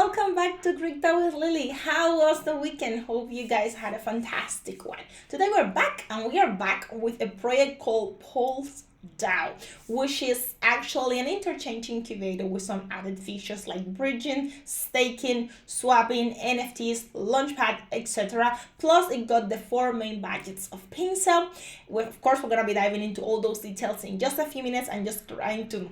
welcome back to Crypto with Lili. How was the weekend? Hope you guys had a fantastic one. Today we're back, and we are back with a project called PLSDAO, which is actually an interchange incubator with some added features like bridging, staking, swapping, NFTs, launchpad, etc. Plus it got the four main budgets of Pincel. Of course, we're going to be diving into all those details in just a few minutes and just trying to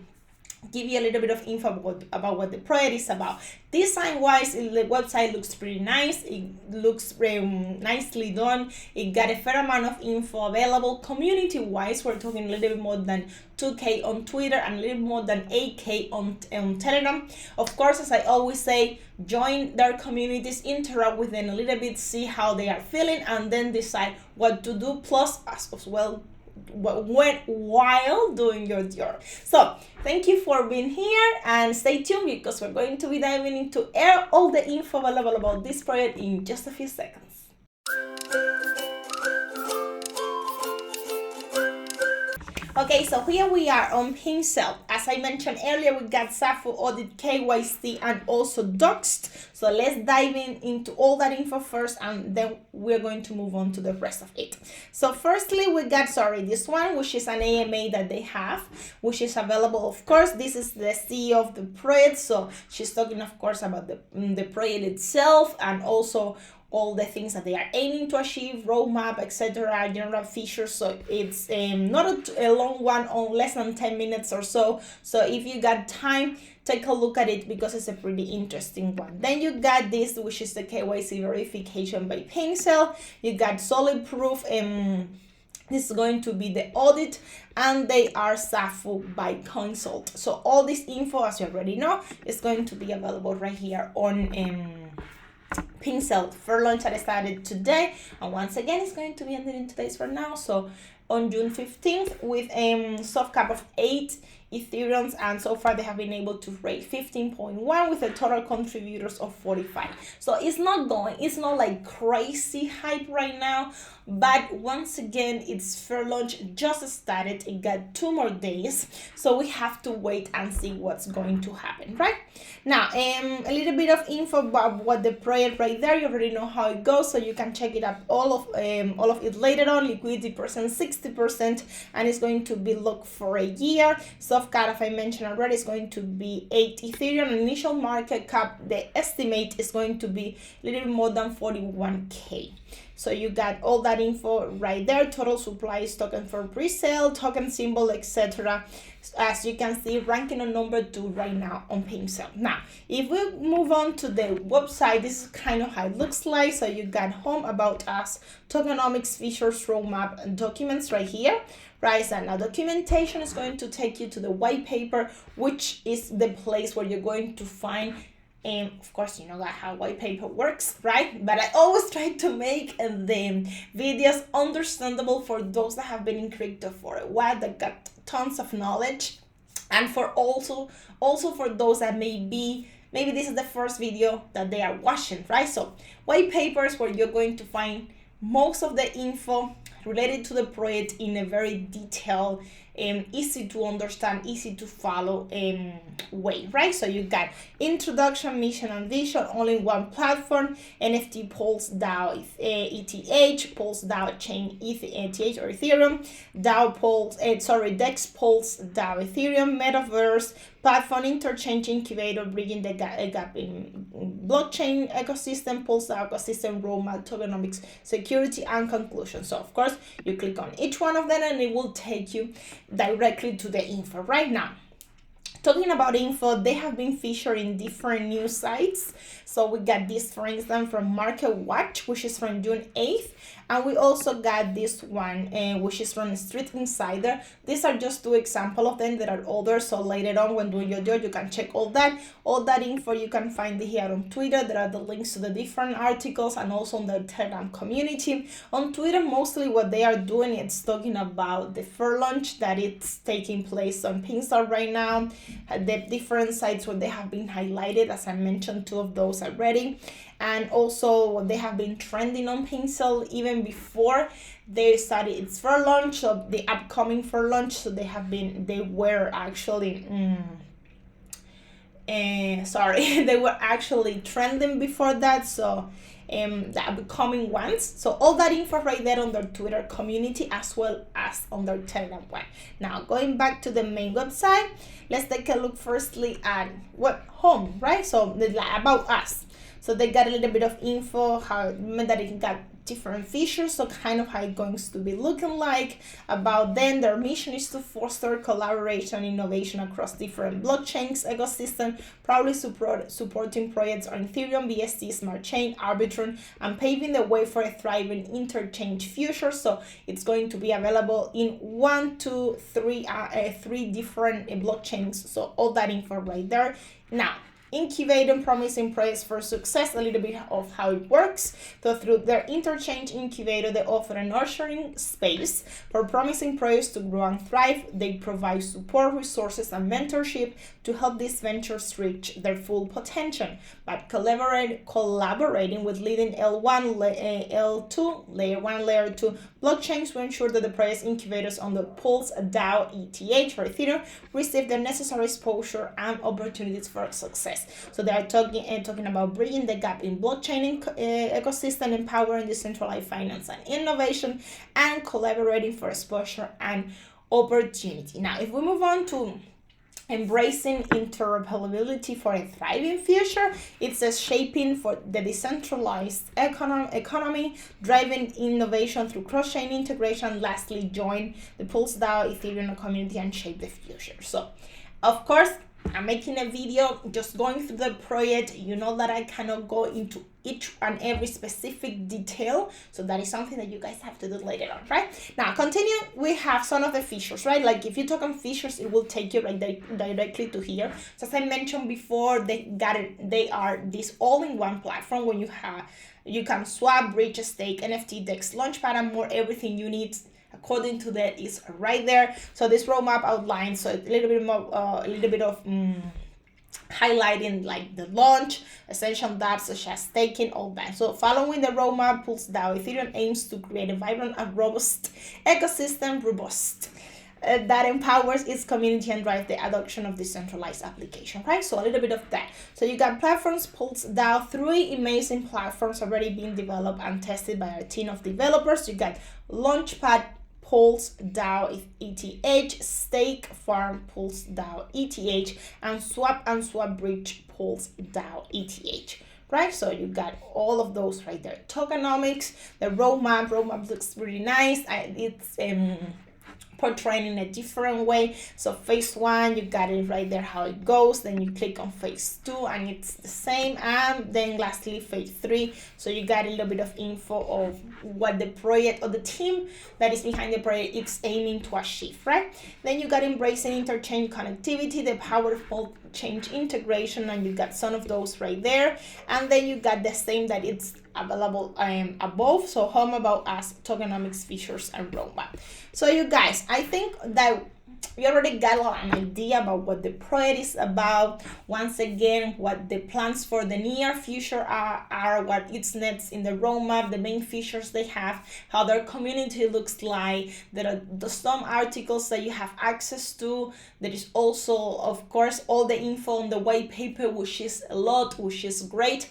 give you a little bit of info about what the project is about. Design wise, the website looks pretty nice. It looks nicely done. It got a fair amount of info available. Community wise, we're talking a little bit more than 2k on Twitter and a little more than 8k on Telegram. Of course, as I always say, join their communities, interact with them a little bit, see how they are feeling, and then decide what to do, plus as well while doing your job. So thank you for being here, and stay tuned because we're going to be diving into all the info available about this project in just a few seconds. Okay, so here we are on Pincel. As I mentioned earlier, we got SAFU, audit, KYC, and also doxed. So let's dive into all that info first, and then we're going to move on to the rest of it. So firstly, we got, this one, which is an AMA that they have, which is available. Of course, this is the CEO of the project. So she's talking, of course, about the project itself and also all the things that they are aiming to achieve, roadmap, etc., general features. So it's not a long one, on less than 10 minutes or so. So if you got time, take a look at it because it's a pretty interesting one. Then you got this, which is the KYC verification by Pincel. You got solid proof. This is going to be the audit, and they are SAFU by Consult. So all this info, as you already know, is going to be available right here on Pincel. Fairlaunch that started today, and once again it's going to be ended in today's for now. So on June 15th with a soft cap of 8 Ethereums, and so far they have been able to raise 15.1 with a total contributors of 45. So it's not like crazy hype right now, but once again it's Fairlaunch just started. It got 2 more days, so we have to wait and see what's going to happen. Right now, a little bit of info about what the project right there. You already know how it goes, so you can check it up all of it later on. Liquidity percent 60%, and it's going to be locked for a year. Soft cap, as I mentioned already, is going to be 8 Ethereum. Initial market cap, the estimate is going to be a little bit more than 41k. So you got all that info right there. Total supply is token for pre-sale, token symbol, etc. As you can see, ranking on number 2 right now on Pincel. Now, if we move on to the website, this is kind of how it looks like. So you got home, about us, tokenomics, features, roadmap, and documents right here. Right, so now documentation is going to take you to the white paper, which is the place where you're going to find, and of course, you know how white paper works, right? But I always try to make the videos understandable for those that have been in crypto for a while, that got tons of knowledge, and for also for those that maybe this is the first video that they are watching, right? So white papers where you're going to find most of the info related to the project in a very detailed, easy to understand, easy to follow way, right? So you got introduction, mission, and vision, all in one platform. NFT PLSDAO ETH, PLSDAO chain ETH or Ethereum, DEX PLSDAO Ethereum, Metaverse, platform interchange incubator, bridging the gap in blockchain ecosystem, PLSDAO ecosystem, roadmap, tokenomics, security, and conclusion. So of course you click on each one of them and it will take you directly to the info. Right now, talking about info, they have been featured in different news sites. So we got this, for instance, from Market Watch, which is from June 8th. And we also got this one, which is from Street Insider. These are just 2 examples of them. There are others, so later on when doing your job, you can check all that. All that info you can find here on Twitter. There are the links to the different articles and also on the Telegram community. On Twitter, mostly what they are doing is talking about the Fairlaunch that it's taking place on Pincel right now. The different sites where they have been highlighted, as I mentioned, 2 of those already. And also they have been trending on Pincel even before they started its Fairlaunch, so the upcoming Fairlaunch. So they were actually sorry, they were actually trending before that, so that becoming ones. So all that info right there on their Twitter community as well as on their Telegram one. Now going back to the main website, let's take a look firstly at what home, right? So about us. So they got a little bit of info, how that it got different features, so kind of how it's going to be looking like. About them, their mission is to foster collaboration and innovation across different blockchains ecosystem, proudly supporting projects on Ethereum, BSC, Smart Chain, Arbitrum, and paving the way for a thriving interchange future. So it's going to be available in 3 different blockchains. So all that info right there. Now, incubating promising projects for success, a little bit of how it works. So through their Interchain incubator, they offer a nurturing space for promising projects to grow and thrive. They provide support, resources, and mentorship to help these ventures reach their full potential. By collaborating with leading L1, L2, layer 1, layer 2 blockchains, we ensure that the project incubators on the PLSDAO, ETH, or Ethereum receive the necessary exposure and opportunities for success. So they are talking about bridging the gap in blockchain ecosystem, empowering decentralized finance and innovation, and collaborating for exposure and opportunity. Now, if we move on to embracing interoperability for a thriving future, it says shaping for the decentralized economy, driving innovation through cross-chain integration. Lastly, join the PLSDAO Ethereum community and shape the future. So, of course, I'm making a video just going through the project. You know that I cannot go into each and every specific detail, so that is something that you guys have to do later on, right? Now, continue, we have some of the features, right? Like if you talk on features, it will take you right directly to here. So as I mentioned before, they are this all-in-one platform when you can swap, bridge, stake, NFT, DEX, launchpad, and more. Everything you need according to that is right there. So this roadmap outlines so a little bit of highlighting like the launch, essential dApps such as staking, all that. So following the roadmap, PLSDAO Ethereum aims to create a vibrant and robust ecosystem, that empowers its community and drives the adoption of decentralized application, right? So a little bit of that. So you got platforms, PLSDAO, 3 amazing platforms already being developed and tested by our team of developers. You got Launchpad, PLSDAO ETH, Stake Farm, PLSDAO ETH, and Swap Bridge, PLSDAO ETH. Right, so you got all of those right there. Tokenomics, the roadmap looks really nice. It's portraying in a different way. So phase 1, you got it right there how it goes. Then you click on phase 2 and it's the same. And then lastly phase 3. So you got a little bit of info of what the project or the team that is behind the project is aiming to achieve, right? Then you got embracing interchain connectivity, the powerful change integration, and you got some of those right there. And then you got the same that it's available above. So home, about us, tokenomics, features, and roadmap. So you guys, I think that we already got an idea about what the project is about. Once again, what the plans for the near future are, what it's next in the roadmap, the main features they have, how their community looks like. There are some articles that you have access to. There is also, of course, all the info on the white paper, which is a lot, which is great.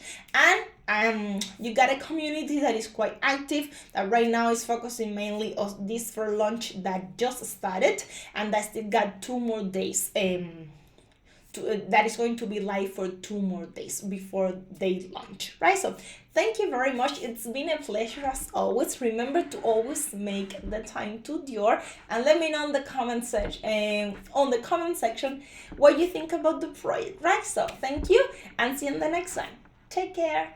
And you got a community that is quite active, that right now is focusing mainly on this Fairlaunch that just started, and that still got 2 more days. That is going to be live for 2 more days before they launch, right? So thank you very much. It's been a pleasure as always. Remember to always make the time to Dior, and let me know in the comment section what you think about the project, right? So thank you, and see you in the next one. Take care.